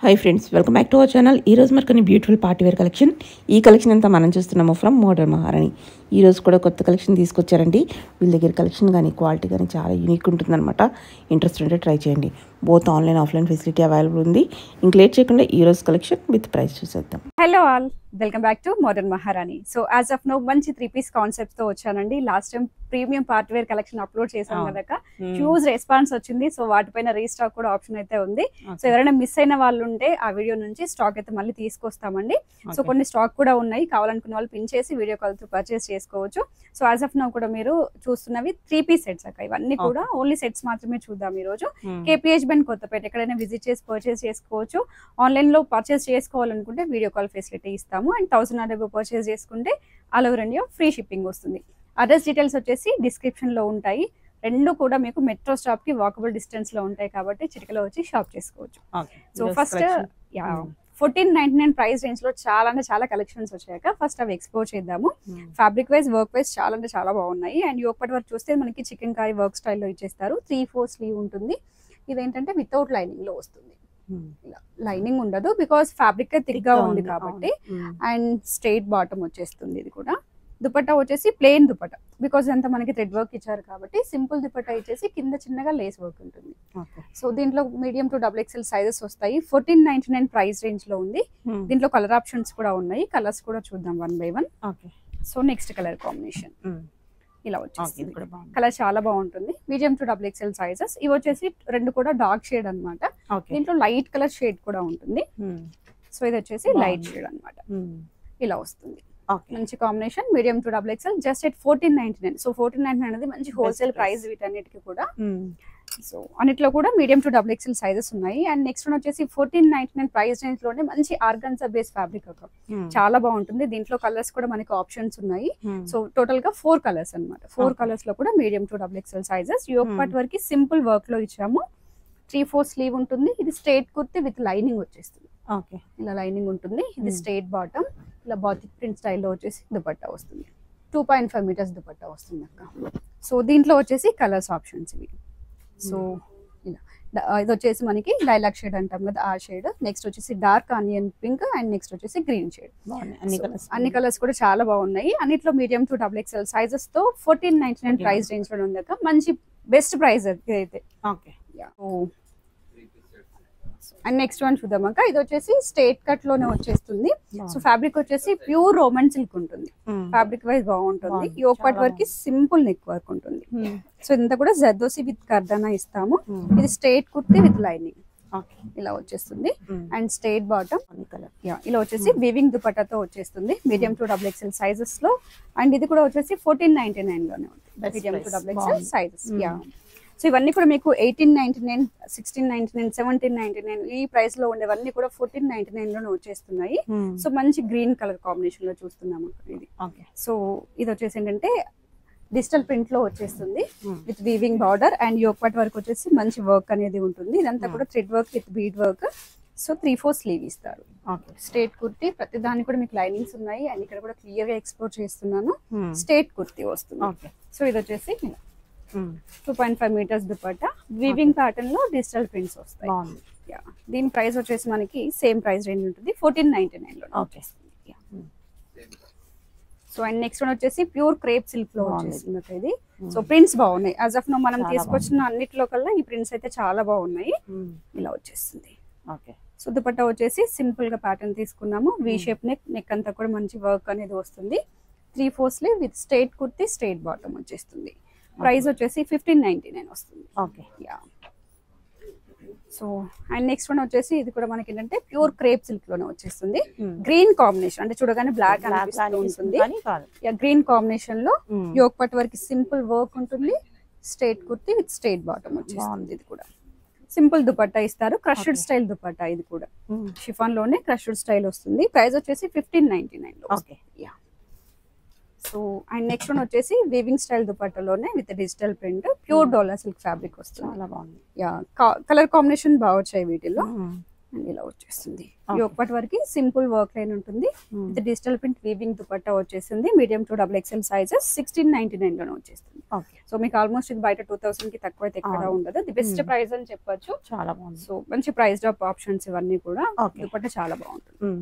Hi friends, welcome back to our channel. ఈరోజు మరి కొన్ని బ్యూటిఫుల్ పార్టీ వేర్ కలెక్షన్. ఈ కలెక్షన్ అంతా మనం చూస్తున్నాము ఫ్రమ్ మోడర్న్ మహారాణి. ఈరోజు కూడా కొత్త కలెక్షన్ తీసుకొచ్చారండి. వీళ్ళ దగ్గర కలెక్షన్ కానీ క్వాలిటీ కానీ చాలా యూనిక్ ఉంటుందన్నమాట. ఇంట్రెస్ట్ ఉంటే ట్రై చేయండి. Both online offline facility available ఉంది. ఇంక లేట్ చేయకుండా ఈరోజు కలెక్షన్ విత్ ప్రైస్ చూసేద్దాం. Hello all, welcome back to Modern Maharani. So as of now మంచి 3-piece కాన్సెప్ట్ తో వచ్చానండి. Last time premium party wear collection upload చేసాం కదా, హ్యూజ్ రెస్పాన్స్ వచ్చింది. సో వాటిపైన రీస్టాక్ కూడా ఆప్షన్ అయితే ఉంది. సో ఎవరైనా మిస్ అయిన వాళ్ళు ఉంటే ఆ వీడియో నుంచి స్టాక్ అయితే మళ్ళీ తీసుకొస్తామండి. సో కొన్ని స్టాక్ కూడా ఉన్నాయి, కావాలనుకున్న వాళ్ళు పిన్ చేసి వీడియో కాల్ తో పర్చేస్ చేసుకోవచ్చు. సో యాజ్ ఆఫ్ నో కూడా మీరు చూస్తున్నవి 3-piece సెట్స్ అక్క. ఇవన్నీ కూడా ఓన్లీ సెట్స్ మాత్రమే చూద్దాం ఈ రోజు. కేపీహెచ్ బెన్ కొత్తపేట ఎక్కడైనా విజిట్ చేసి పర్చేస్ చేసుకోవచ్చు. ఆన్లైన్ లో పర్చేస్ చేసుకోవాలనుకుంటే వీడియో కాల్ ఫెసిలిటీ ఇస్తాము. అండ్ 1000 అబౌవ్ పర్చేస్ చేసుకుంటే all over India free shipping వస్తుంది. అడ్రస్ డీటెయిల్స్ వచ్చేసి డిస్క్రిప్షన్ లో ఉంటాయి. రెండు కూడా మీకు మెట్రో స్టాప్ కి వాకబుల్ డిస్టెన్స్ లో ఉంటాయి కాబట్టి చిటికలో వచ్చి షాప్ చేసుకోవచ్చు. సో ఫస్ట్ 1499 ప్రైస్ రేంజ్ లో చాలా అంటే చాలా కలెక్షన్స్ వచ్చాక ఫస్ట్ అవి ఎక్స్ప్లోర్ చేద్దాము. ఫ్యాబ్రిక్ వైజ్ వర్క్ వైజ్ చాలా అంటే చాలా బాగున్నాయి. అండ్ యోగపట్ వర్క్ చూస్తే మనకి చికెన్ కారీ వర్క్ స్టైల్లో ఇచ్చేస్తారు. 3/4 స్లీవ్ ఉంటుంది. ఇదేంటంటే వితౌట్ లైనింగ్ లో వస్తుంది. లైనింగ్ ఉండదు బికాస్ ఫ్యాబ్రిక్ థిక్ గా ఉంది కాబట్టి. అండ్ స్ట్రైట్ బాటమ్ వచ్చేస్తుంది. ఇది కూడా దుపట్టా వచ్చేసి ప్లెయిన్ దుపట్టా బికాస్ అంతా మనకి థ్రెడ్ వర్క్ ఇచ్చారు కాబట్టి సింపుల్ దుపట్టా ఇచ్చేసి కింద చిన్నగా లేస్ వర్క్ ఉంటుంది. సో దీంట్లో మీడియం టు XXL సైజెస్ వస్తాయి. 1499 ప్రైస్ రేంజ్ లో ఉంది. దీంట్లో కలర్ ఆప్షన్స్ కూడా ఉన్నాయి. కలర్స్ కూడా చూద్దాం 1 by 1. So next colour combination ఇలా వచ్చేస్తుంది. కలర్ చాలా బాగుంటుంది. Medium to XXL sizes. ఇవి వచ్చేసి రెండు కూడా డార్క్ షేడ్ అన్నమాట. దీంట్లో లైట్ కలర్ షేడ్ కూడా ఉంటుంది. సో ఇది వచ్చేసి లైట్ షేడ్ అన్నమాట. ఇలా వస్తుంది. మంచి combination. Medium to XXL just at 1499. So 1499 అనేది మంచి హోల్సేల్ ప్రైస్ వీటన్నిటికి కూడా. సో అన్నిట్లో కూడా మీడియం టు XXL సైజెస్ ఉన్నాయి. అండ్ నెక్స్ట్ వన్ వచ్చేసి 1499 ప్రైస్ రేంజ్ లోనే మంచి ఆర్గాన్జా బేస్ ఫ్యాబ్రిక్ ఒక చాలా బాగుంటుంది. దీంట్లో కలర్స్ కూడా మనకి ఆప్షన్స్ ఉన్నాయి. సో టోటల్ గా 4 కలర్స్ అన్నమాట. 4 కలర్స్ లో కూడా medium to XXL sizes. Yoke part వరకు సింపుల్ వర్క్ లో ఇచ్చాము. 3/4 స్లీవ్ ఉంటుంది. ఇది స్ట్రైట్ కుర్తి విత్ లైనింగ్ వచ్చేస్తుంది. ఇలా లైనింగ్ ఉంటుంది. ఇది స్ట్రైట్ బాటమ్. ఇలా బాతిక్ ప్రింట్ స్టైల్లో వచ్చేసి దుపట్టా వస్తుంది. 2.5 మీటర్స్ దుపట్టా వస్తుంది అక్క. సో దీంట్లో వచ్చేసి కలర్స్ ఆప్షన్స్ ఇవి. సో ఇలా ఇది వచ్చేసి మనకి లైలాక్ షేడ్ అంటాం కదా, ఆ షేడ్. నెక్స్ట్ వచ్చేసి dark onion pink and next వచ్చేసి గ్రీన్ షేడ్. అన్ని కలర్స్ కూడా చాలా బాగున్నాయి. అన్నిట్లో మీడియం టు XXL సైజెస్ తో 1499 ప్రైస్ రేంజ్ లో ఉంది అక్క. మంచి బెస్ట్ ప్రైస్ ఇదైతే. అండ్ నెక్స్ట్ వన్ చూద్దాం అక్క. ఇది వచ్చేసి స్ట్రైట్ కట్ లోనే వచ్చేస్తుంది. సో ఫ్యాబ్రిక్ వచ్చేసి ప్యూర్ రోమన్ సిల్క్ ఉంటుంది. ఫ్యాబ్రిక్ వైజ్ బాగుంటుంది. Yog part work simple neck work ఉంటుంది. సో ఇంత కూడా జర్దోసి విత్ కర్దానా ఇస్తాము. ఇది స్ట్రైట్ కుర్తి విత్ లైనింగ్ ఇలా వచ్చేస్తుంది. అండ్ స్ట్రైట్ బాటమ్ ఇలా వచ్చేసి వీవింగ్ దుపట్టాతో వచ్చేస్తుంది. మీడియం టు XXL సైజెస్ లో. అండ్ ఇది కూడా వచ్చేసి 1499 లోనే ఉంటుంది. Medium to XXL sizes. So ఇవన్నీ కూడా మీకు 1899, 1699, 1799 ఈ ప్రైస్ లో ఉండేవన్నీ కూడా 1499 లోనే వచ్చేస్తున్నాయి. సో మంచి గ్రీన్ కలర్ కాంబినేషన్ లో చూస్తున్నాము ఇది. సో ఇది వచ్చేసి ఏంటంటే డిజిటల్ ప్రింట్ లో వచ్చేస్తుంది with weaving border. And yoke part work వచ్చేసి మంచి వర్క్ అనేది ఉంటుంది. ఇదంతా కూడా thread work with bead work. So 3/4 sleeve ఇస్తారు. స్ట్రైట్ కుర్తి. ప్రతి దానికి కూడా మీకు లైనింగ్స్ ఉన్నాయి. అండ్ ఇక్కడ కూడా క్లియర్ గా ఎక్స్ప్లోర్ చేస్తున్నాను. స్ట్రైట్ కుర్తి వస్తుంది. సో ఇది వచ్చేసి 2.5 మీటర్స్ దుపట్టా. వీవింగ్ ప్యాటర్న్ లో డిజిటల్ ప్రింట్స్ వస్తాయి. దీని ప్రైస్ వచ్చేసి మనకి సేమ్ ప్రైస్ రేంజ్ ఉంటుంది. 1499 లో. సో అండ్ నెక్స్ట్ వన్ వచ్చేసి ప్యూర్ క్రేప్ సిల్క్ లో వచ్చేస్తుంది ఇది. సో ప్రింట్స్ బాగున్నాయి. యాజ్ ఆఫ్ నో మనం తీసుకొచ్చిన అన్నిట్లో కల్లా ఈ ప్రింట్స్ అయితే చాలా బాగున్నాయి. ఇలా వచ్చేస్తుంది. సో దుపట్టా వచ్చేసి సింపుల్ గా ప్యాటర్న్ తీసుకున్నాము. వి షేప్ నెక్ అంతా కూడా మంచి వర్క్ అనేది వస్తుంది. 3/4 sleeve with straight kurti straight bottom వచ్చేస్తుంది. ప్రైస్ వచ్చేసి 1599 వస్తుంది. సో అండ్ నెక్స్ట్ వన్ వచ్చేసి ఇది కూడా మనకి ఏంటంటే ప్యూర్ క్రేప్ సిల్క్ లోనే వచ్చేస్తుంది. గ్రీన్ కాంబినేషన్ అంటే చూడగానే బ్లాక్ అనిపిస్తుంది. గ్రీన్ కాంబినేషన్ లో యోగ్ పార్ట్ వరకు సింపుల్ వర్క్ ఉంటుంది. Straight kurti with straight bottom వచ్చేస్తుంది. ఇది కూడా సింపుల్ దుపట్టా ఇస్తారు. Crushed style dupatta. ఇది కూడా షిఫాన్ లోనే క్రష్డ్ స్టైల్ వస్తుంది. ప్రైస్ వచ్చేసి 1599 లో. సో అండ్ నెక్స్ట్ వన్ వచ్చేసి వీవింగ్ స్టైల్ దుపట్టాలోనే with digital print pure dola silk fabric వస్తుంది. చాలా బాగుంది. కలర్ కాంబినేషన్ బాగా వచ్చాయి వీటిలో. అండ్ ఇలా వచ్చేస్తుంది. యోక్ పార్ట్ వరకు సింపుల్ వర్క్ లైన్ ఉంటుంది. ఇది డిజిటల్ ప్రింట్ వీవింగ్ దుపట్టా వచ్చేసింది. Medium to double XL sizes 1699 లోనే వచ్చేస్తుంది. సో మీకు ఆల్మోస్ట్ ఇది బయట 2000 కి తక్కువ అయితే ఎక్కడ ఉండదు. ది బెస్ట్ ప్రైస్ అని చెప్పొచ్చు. చాలా బాగుంది. సో మంచి ప్రైస్ డ్రాప్ ఆప్షన్స్ ఇవన్నీ కూడా. దుపట్టా చాలా బాగుంటుంది.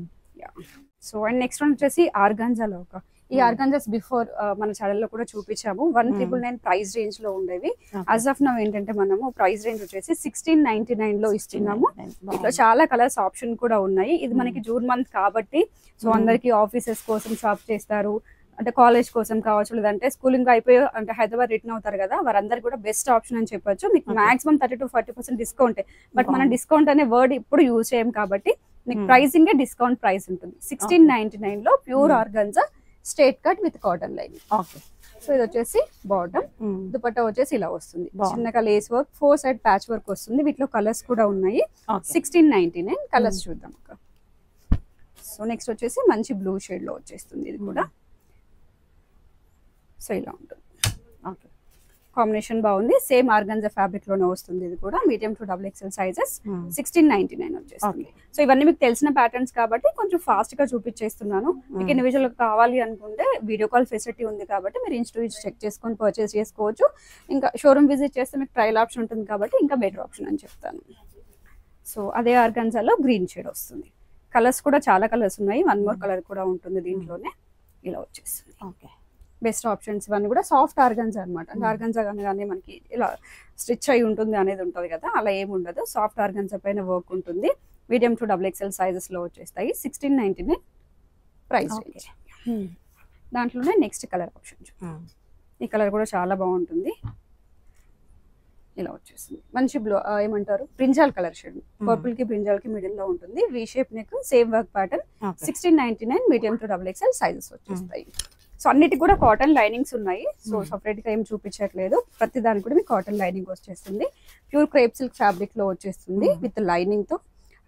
సో అండ్ నెక్స్ట్ వన్ వచ్చేసి ఆర్గాంజాలో ఒక ఈ ఆర్గాంజాస్ బిఫోర్ మన ఛానల్లో కూడా చూపించాము. 1999 ప్రైస్ రేంజ్ లో ఉండేవి. యాజ్ ఆఫ్ నౌ ఏంటంటే మనము ప్రైస్ రేంజ్ వచ్చేసి 1699 లో ఇస్తున్నాము. ఇట్లా చాలా కలర్స్ ఆప్షన్ కూడా ఉన్నాయి. ఇది మనకి జూన్ మంత్ కాబట్టి సో అందరికి ఆఫీసెస్ కోసం షాప్ చేస్తారు, అంటే కాలేజ్ కోసం కావచ్చు, లేదంటే స్కూలింగ్ అయిపోయి అంటే హైదరాబాద్ రిటర్న్ అవుతారు కదా, వారందరికి కూడా బెస్ట్ ఆప్షన్ అని చెప్పొచ్చు. మీకు మాక్సిమం 30 to 40% డిస్కౌంట్. బట్ మనం డిస్కౌంట్ అనే వర్డ్ ఇప్పుడు యూజ్ చేయం కాబట్టి మీకు ప్రైసింగ్ డిస్కౌంట్ ప్రైస్ ఉంటుంది. 1699 లో pure organza straight cut with cotton line. So ఇది వచ్చేసి బాటమ్. దుపట్టా వచ్చేసి ఇలా వస్తుంది. చిన్నగా lace work, 4 side patch work వస్తుంది. వీటిలో కలర్స్ కూడా ఉన్నాయి. 1699 కలర్స్ చూద్దాం. సో నెక్స్ట్ వచ్చేసి మంచి బ్లూ షేడ్ లో వచ్చేస్తుంది. ఇది కూడా సో ఇలా ఉంటుంది. కాంబినేషన్ బాగుంది. సేమ్ ఆర్గాంజా ఫ్యాబ్రిక్ లోనే వస్తుంది. ఇది కూడా medium to double XL sizes 1699 వచ్చేస్తుంది. సో ఇవన్నీ మీకు తెలిసిన ప్యాటర్న్స్ కాబట్టి కొంచెం ఫాస్ట్ గా చూపించేస్తున్నాను. మీకు ఇండివిజువల్ కావాలి అనుకుంటే వీడియో కాల్ ఫెసిలిటీ ఉంది కాబట్టి మీరు ఇంచ్ టు ఇంచ్ చెక్ చేసుకొని పర్చేస్ చేసుకోవచ్చు. ఇంకా షోరూమ్ విజిట్ చేస్తే మీకు ట్రయల్ ఆప్షన్ ఉంటుంది కాబట్టి ఇంకా బెటర్ ఆప్షన్ అని చెప్తాను. సో అదే ఆర్గాంజాలో గ్రీన్ షేడ్ వస్తుంది. కలర్స్ కూడా చాలా కలర్స్ ఉన్నాయి. 1 more కలర్ కూడా ఉంటుంది దీంట్లోనే. ఇలా వచ్చేస్తుంది. బెస్ట్ ఆప్షన్స్ ఇవన్నీ కూడా సాఫ్ట్ ఆర్గాంజా అనమాట. అంటే ఆర్గాంజా కానీ మనకి ఇలా స్టిచ్ అయి ఉంటుంది అనేది ఉంటుంది కదా, అలా ఏమి ఉండదు. సాఫ్ట్ ఆర్గాంజా పైన వర్క్ ఉంటుంది. Medium to double XL sizes లో వచ్చేస్తాయి. 1699 ప్రైస్ రేంజ్. దాంట్లోనే నెక్స్ట్ కలర్ ఆప్షన్. ఈ కలర్ కూడా చాలా బాగుంటుంది. ఇలా వచ్చేస్తుంది. మంచి బ్లూ ఏమంటారు బ్రింజాల్ కలర్ షేడ్. పర్పుల్ కి బ్రింజాల్ కి మిడిల్ లో ఉంటుంది. V shape neck, same work pattern. 1699 medium to double XL sizes వచ్చేస్తాయి. సో అన్నిటికి కూడా కాటన్ లైనింగ్స్ ఉన్నాయి. సో సపరేట్ గా ఏం చూపించట్లేదు. ప్రతి దానికి కూడా మీకు కాటన్ లైనింగ్ వచ్చేస్తుంది. ప్యూర్ క్రేప్ సిల్క్ ఫ్యాబ్రిక్ లో వచ్చేస్తుంది విత్ లైనింగ్ తో.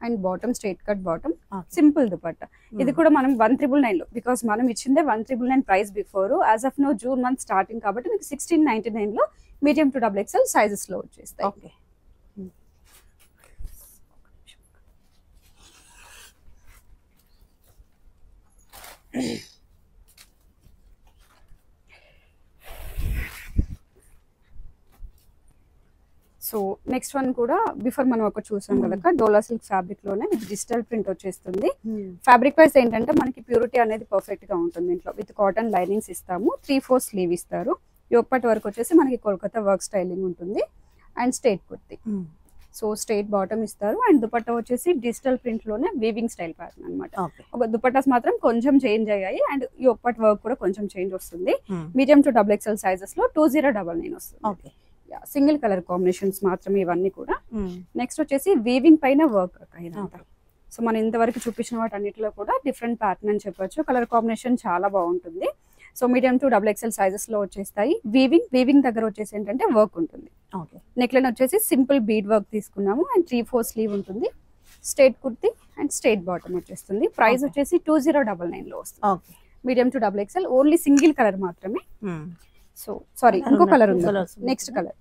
And bottom straight cut bottom, simple dupatta. ఇది కూడా మనం 1999 లో, బికాస్ మనం ఇచ్చిందే 1999 price before. As of now June month starting కాబట్టి మీకు 1699 లో medium to double XL sizes లో వచ్చేస్తాయి. సో నెక్స్ట్ వన్ కూడా బిఫోర్ మనం ఒక చూసాం కదా, డోలా సిల్క్ ఫ్యాబ్రిక్ లోనే విత్ డిజిటల్ ప్రింట్ వచ్చేస్తుంది. ఫ్యాబ్రిక్ వైజ్ ఏంటంటే మనకి ప్యూరిటీ అనేది పర్ఫెక్ట్ గా ఉంటుంది. ఇంట్లో విత్ కాటన్ లైనింగ్స్ ఇస్తాము. 3/4 స్లీవ్ ఇస్తారు. యోగపాటి వరకు వచ్చేసి మనకి కోల్కతా వర్క్ స్టైలింగ్ ఉంటుంది. And straight kurti. So straight bottom ఇస్తారు. అండ్ దుపట్టా వచ్చేసి డిజిటల్ ప్రింట్ లోనే వీవింగ్ స్టైల్ ప్యాటర్న్ అనమాట. ఒక దుపట్టాస్ మాత్రం కొంచెం చేంజ్ అయ్యాయి. అండ్ యోగపాటి వర్క్ కూడా కొంచెం చేంజ్ వస్తుంది. Medium to double XL sizes లో 2099 వస్తుంది. సింగిల్ కలర్ కాంబినేషన్స్ మాత్రమే ఇవన్నీ కూడా. నెక్స్ట్ వచ్చేసి వీవింగ్ పైన వర్క్ ఇదంతా. సో మనం ఇంతవరకు చూపించిన వాటి అన్నిటిలో కూడా డిఫరెంట్ ప్యాటర్న్ అని చెప్పొచ్చు. కలర్ కాంబినేషన్ చాలా బాగుంటుంది. So medium to double XL sizes లో వచ్చేస్తాయి. వీవింగ్ దగ్గర వచ్చేసి ఏంటంటే వర్క్ ఉంటుంది. నెక్ లైన్ వచ్చేసి సింపుల్ బీడ్ వర్క్ తీసుకున్నాము. అండ్ 3/4 స్లీవ్ ఉంటుంది. Straight kurti and straight bottom వచ్చేస్తుంది. ప్రైస్ వచ్చేసి 2099 లో వస్తుంది. Medium to double XL only single colour మాత్రమే. సో సారీ, ఇంకో కలర్ ఉంది. నెక్స్ట్ కలర్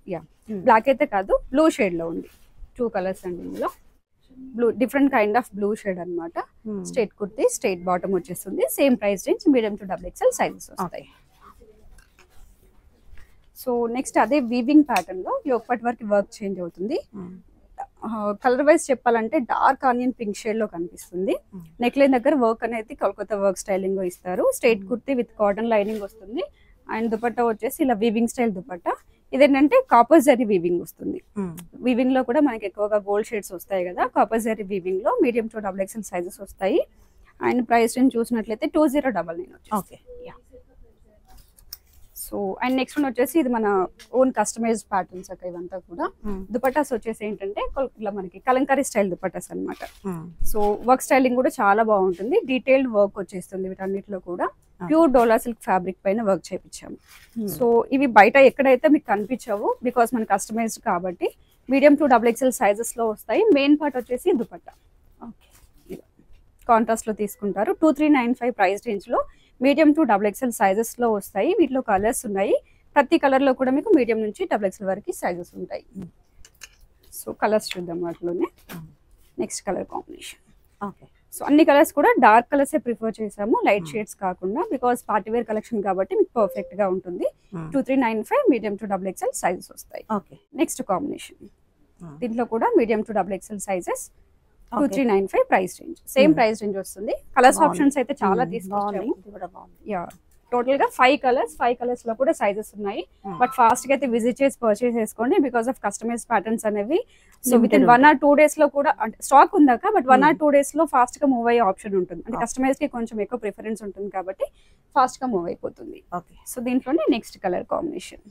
బ్లాక్ అయితే కాదు, బ్లూ షేడ్ లో ఉంది. 2 కలర్స్ అండి ఇందులో. Blue different kind of blue shade అనమాట. స్ట్రైట్ కుర్తి, స్ట్రైట్ బాటమ్ వచ్చేస్తుంది. Same price range, medium to double XL sizes వస్తాయి. సో నెక్స్ట్ అదే వీవింగ్ ప్యాటర్న్ లో యోగపాటి వరకు వర్క్ చేంజ్ అవుతుంది. కలర్ వైజ్ చెప్పాలంటే డార్క్ ఆనియన్ పింక్ షేడ్ లో కనిపిస్తుంది. నెక్ లైన్ దగ్గర వర్క్ అనేది కోల్కతా వర్క్ స్టైలింగ్ లో ఇస్తారు. Straight kurti with cotton lining వస్తుంది. అండ్ దుపట్టా వచ్చేసి ఇలా వీవింగ్ స్టైల్ దుపట్టా. ఇదేంటంటే కాపర్ జరీ వీవింగ్ వస్తుంది. వీవింగ్ లో కూడా మనకి ఎక్కువగా గోల్డ్ షేడ్స్ వస్తాయి కదా. కాపర్ జరీ వీవింగ్ లో medium to double XL sizes వస్తాయి. అండ్ ప్రైస్ రేంజ్ చూసినట్లయితే 2099 వచ్చేస్తాయి. సో అండ్ నెక్స్ట్ వన్ వచ్చేసి ఇది మన ఓన్ కస్టమైజ్డ్ ప్యాటర్న్స్ అక్క. ఇవంతా కూడా దుపట్టాస్ వచ్చేసి ఏంటంటే ఇట్లా మనకి కలంకారీ స్టైల్ దుపట్టాస్ అనమాట. సో వర్క్ స్టైలింగ్ కూడా చాలా బాగుంటుంది. డీటెయిల్డ్ వర్క్ వచ్చేస్తుంది వీటన్నిటిలో కూడా. ప్యూర్ డోలా సిల్క్ ఫ్యాబ్రిక్ పైన వర్క్ చేయించాము. సో ఇవి బయట ఎక్కడైతే మీకు కనిపించవు, బికాస్ మన కస్టమైజ్డ్ కాబట్టి. Medium to double XL sizes లో వస్తాయి. మెయిన్ పార్ట్ వచ్చేసి దుపట్టా కాంట్రాస్ట్ లో తీసుకుంటారు. 2395 ప్రైస్ రేంజ్ లో medium to double XL sizes లో వస్తాయి. వీటిలో కలర్స్ ఉన్నాయి. ప్రతి కలర్ లో కూడా మీకు మీడియం నుంచి డబుల్ ఎక్స్ఎల్ వరకు సైజెస్ ఉంటాయి. సో కలర్స్ చూద్దాం వాటిలోనే. Next colour combination. Okay. So అన్ని కలర్స్ కూడా డార్క్ కలర్స్ ప్రిఫర్ చేసాము, లైట్ షేడ్స్ కాకుండా, బికాస్ పార్టీ వేర్ కలెక్షన్ కాబట్టి మీకు పర్ఫెక్ట్ గా ఉంటుంది. 2395 medium to double XL sizes వస్తాయి. ఓకే. నెక్స్ట్ కాంబినేషన్, దీంట్లో కూడా medium to double XL sizes 2395 price range, same price range వస్తుంది. కలర్స్ ఆప్షన్స్ అయితే చాలా తీసుకొచ్చాము. యా, టోటల్ గా 5 కలర్స్ లో కూడా సైజెస్ ఉన్నాయి. బట్ ఫాస్ట్ గా అయితే విజిట్ చేసి పర్చేస్ చేసుకోండి, బికాస్ ఆఫ్ కస్టమైజ్ ప్యాటర్న్స్ అనేవి so with in 1 or 2 days లో కూడా, అంటే స్టాక్ ఉందాక, బట్ 1 or 2 days లో ఫాస్ట్ గా మూవ్ అయ్యే ఆప్షన్ ఉంటుంది. అంటే కస్టమైజ్ కి కొంచెం ఎక్కువ ప్రిఫరెన్స్ ఉంటుంది కాబట్టి ఫాస్ట్ గా మూవ్ అయిపోతుంది. సో దీంట్లోనే నెక్స్ట్ కలర్ కాంబినేషన్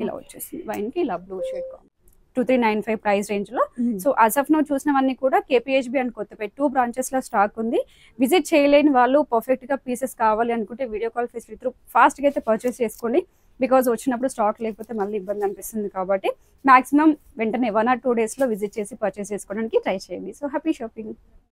ఇలా వచ్చేసింది, వైన్ కి ఇలా blue shade combination, 2395 price range లో. సో యాజ్ ఆఫ్ నౌ చూసినవన్నీ కూడా KPHB అండ్ కొత్తపేట 2 బ్రాంచెస్ లో స్టాక్ ఉంది. విజిట్ చేయలేని వాళ్ళు పర్ఫెక్ట్ గా పీసెస్ కావాలి అనుకుంటే video call facility through fast గా అయితే పర్చేస్ చేసుకోండి, బికాజ్ వచ్చినప్పుడు స్టాక్ లేకపోతే మళ్ళీ ఇబ్బంది అనిపిస్తుంది. కాబట్టి మాక్సిమం వెంటనే 1 or 2 days లో విజిట్ చేసి పర్చేస్ చేసుకోవడానికి ట్రై చేయండి. So happy shopping.